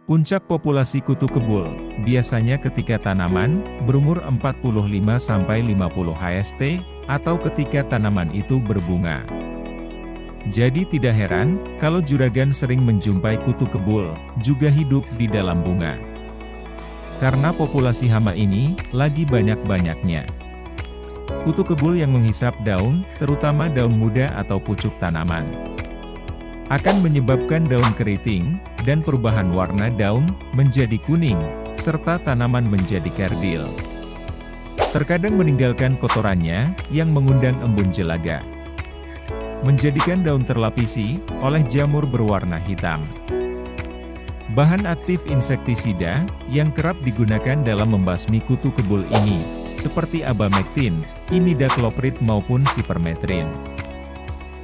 Puncak populasi kutu kebul, biasanya ketika tanaman berumur 45-50 HST, atau ketika tanaman itu berbunga. Jadi tidak heran, kalau juragan sering menjumpai kutu kebul, juga hidup di dalam bunga. Karena populasi hama ini, lagi banyak-banyaknya. Kutu kebul yang menghisap daun, terutama daun muda atau pucuk tanaman, akan menyebabkan daun keriting, dan perubahan warna daun menjadi kuning, serta tanaman menjadi kerdil. Terkadang meninggalkan kotorannya, yang mengundang embun jelaga, menjadikan daun terlapisi oleh jamur berwarna hitam. Bahan aktif insektisida yang kerap digunakan dalam membasmi kutu kebul ini, seperti abamectin, imidacloprid maupun sipermetrin.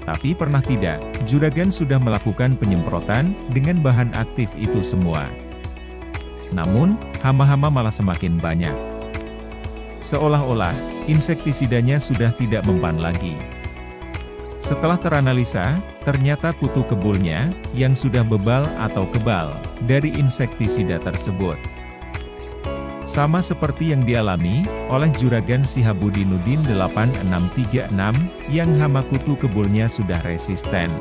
Tapi pernah tidak, juragan sudah melakukan penyemprotan dengan bahan aktif itu semua. Namun, hama-hama malah semakin banyak. Seolah-olah, insektisidanya sudah tidak mempan lagi. Setelah teranalisa, ternyata kutu kebulnya, yang sudah bebal atau kebal, dari insektisida tersebut. Sama seperti yang dialami oleh juragan Sihabudinudin 8636, yang hama kutu kebulnya sudah resisten.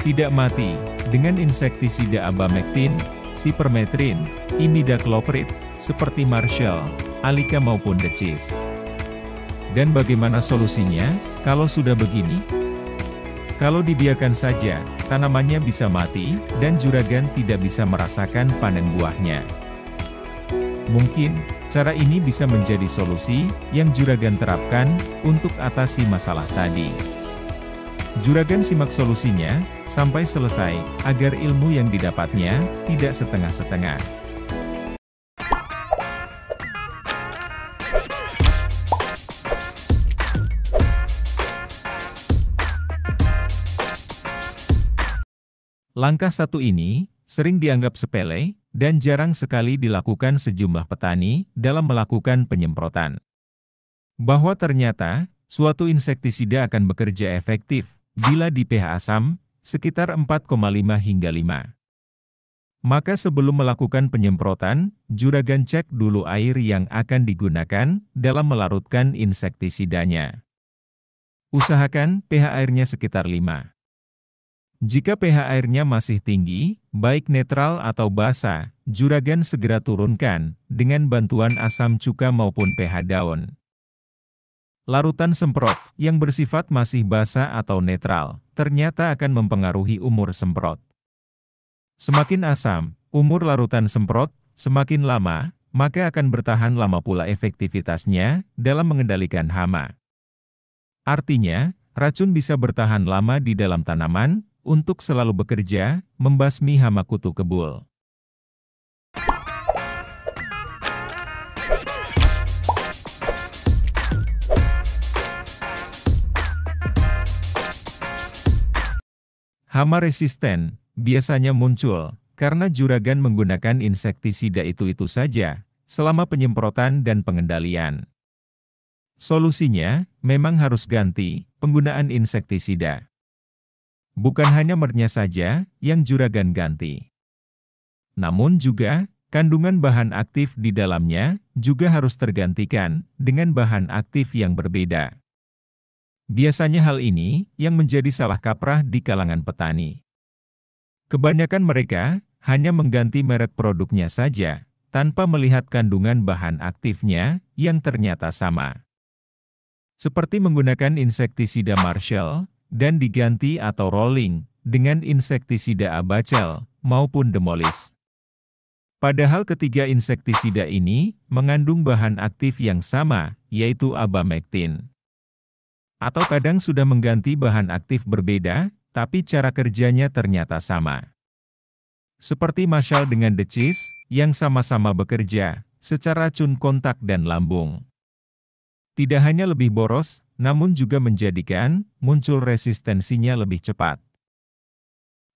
Tidak mati, dengan insektisida abamectin, sipermetrin, imidacloprid, seperti Marshall, Alika maupun Decis. Dan bagaimana solusinya, kalau sudah begini? Kalau dibiarkan saja, tanamannya bisa mati, dan juragan tidak bisa merasakan panen buahnya. Mungkin, cara ini bisa menjadi solusi yang juragan terapkan untuk atasi masalah tadi. Juragan simak solusinya sampai selesai, agar ilmu yang didapatnya tidak setengah-setengah. Langkah satu ini sering dianggap sepele, dan jarang sekali dilakukan sejumlah petani dalam melakukan penyemprotan. Bahwa ternyata, suatu insektisida akan bekerja efektif bila di pH asam sekitar 4,5 hingga 5. Maka sebelum melakukan penyemprotan, juragan cek dulu air yang akan digunakan dalam melarutkan insektisidanya. Usahakan pH airnya sekitar 5. Jika pH airnya masih tinggi, baik netral atau basa, juragan segera turunkan dengan bantuan asam cuka maupun pH daun. Larutan semprot yang bersifat masih basa atau netral, ternyata akan mempengaruhi umur semprot. Semakin asam umur larutan semprot, semakin lama, maka akan bertahan lama pula efektivitasnya dalam mengendalikan hama. Artinya, racun bisa bertahan lama di dalam tanaman, untuk selalu bekerja, membasmi hama kutu kebul. Hama resisten biasanya muncul karena juragan menggunakan insektisida itu saja selama penyemprotan dan pengendalian. Solusinya memang harus ganti penggunaan insektisida. Bukan hanya mernya saja yang juragan ganti. Namun juga, kandungan bahan aktif di dalamnya juga harus tergantikan dengan bahan aktif yang berbeda. Biasanya hal ini yang menjadi salah kaprah di kalangan petani. Kebanyakan mereka hanya mengganti merek produknya saja, tanpa melihat kandungan bahan aktifnya yang ternyata sama. Seperti menggunakan insektisida Marshall, dan diganti atau rolling dengan insektisida Abacel maupun Demolis. Padahal ketiga insektisida ini mengandung bahan aktif yang sama, yaitu abamectin. Atau kadang sudah mengganti bahan aktif berbeda, tapi cara kerjanya ternyata sama. Seperti Marshall dengan Decis, yang sama-sama bekerja secara racun kontak dan lambung. Tidak hanya lebih boros, namun juga menjadikan muncul resistensinya lebih cepat.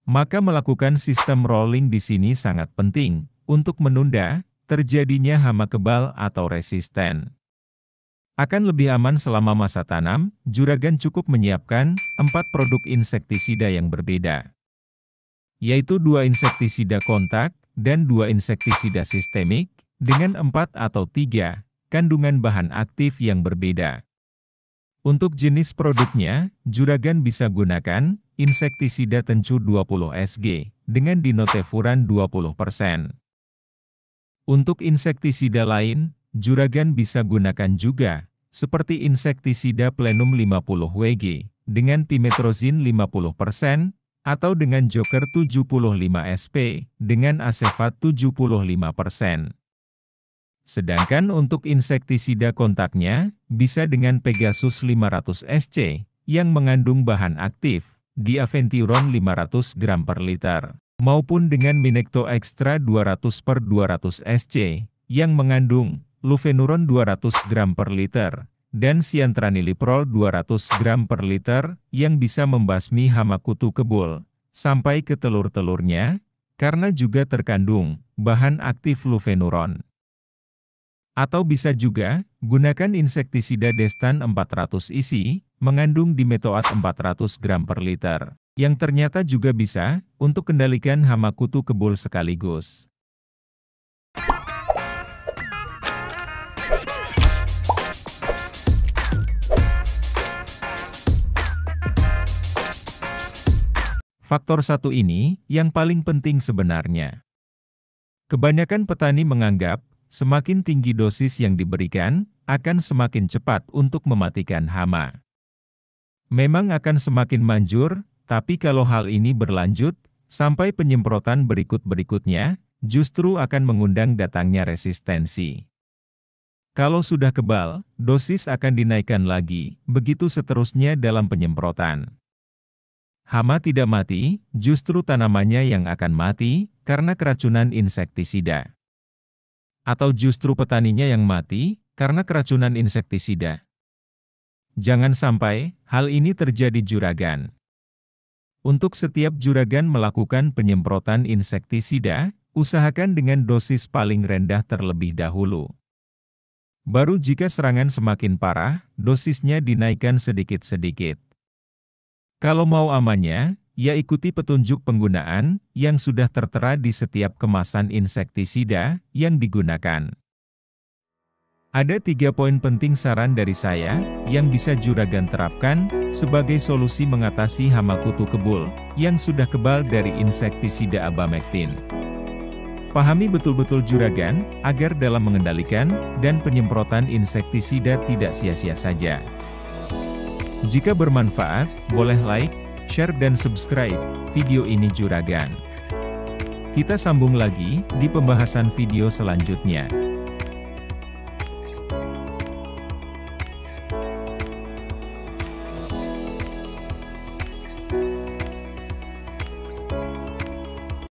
Maka melakukan sistem rolling di sini sangat penting untuk menunda terjadinya hama kebal atau resisten. Akan lebih aman selama masa tanam, juragan cukup menyiapkan 4 produk insektisida yang berbeda, yaitu 2 insektisida kontak dan 2 insektisida sistemik, dengan 4 atau 3 kandungan bahan aktif yang berbeda. Untuk jenis produknya, juragan bisa gunakan insektisida tencu 20 Sg, dengan dinotefuran 20%. Untuk insektisida lain, juragan bisa gunakan juga, seperti insektisida plenum 50 Wg, dengan pimetrozin 50%, atau dengan joker 75 Sp, dengan asefat 75%. Sedangkan untuk insektisida kontaknya, bisa dengan Pegasus 500 SC, yang mengandung bahan aktif, diaventiron 500 gram per liter, maupun dengan Minekto Extra 200 per 200 SC, yang mengandung lufenuron 200 gram per liter, dan siantraniliprol 200 gram per liter, yang bisa membasmi hama kutu kebul, sampai ke telur-telurnya, karena juga terkandung bahan aktif lufenuron. Atau bisa juga, gunakan insektisida Destan 400 isi, mengandung dimetoat 400 gram per liter, yang ternyata juga bisa, untuk kendalikan hama kutu kebul sekaligus. Faktor satu ini, yang paling penting sebenarnya. Kebanyakan petani menganggap, semakin tinggi dosis yang diberikan, akan semakin cepat untuk mematikan hama. Memang akan semakin manjur, tapi kalau hal ini berlanjut, sampai penyemprotan berikut-berikutnya, justru akan mengundang datangnya resistensi. Kalau sudah kebal, dosis akan dinaikkan lagi, begitu seterusnya dalam penyemprotan. Hama tidak mati, justru tanamannya yang akan mati, karena keracunan insektisida. Atau justru petaninya yang mati, karena keracunan insektisida. Jangan sampai, hal ini terjadi juragan. Untuk setiap juragan melakukan penyemprotan insektisida, usahakan dengan dosis paling rendah terlebih dahulu. Baru jika serangan semakin parah, dosisnya dinaikkan sedikit-sedikit. Kalau mau amannya, ya ikuti petunjuk penggunaan yang sudah tertera di setiap kemasan insektisida yang digunakan. Ada 3 poin penting saran dari saya yang bisa juragan terapkan sebagai solusi mengatasi hama kutu kebul yang sudah kebal dari insektisida abamectin. Pahami betul-betul juragan agar dalam mengendalikan dan penyemprotan insektisida tidak sia-sia saja. Jika bermanfaat, boleh like, share dan subscribe video ini juragan. Kita sambung lagi di pembahasan video selanjutnya.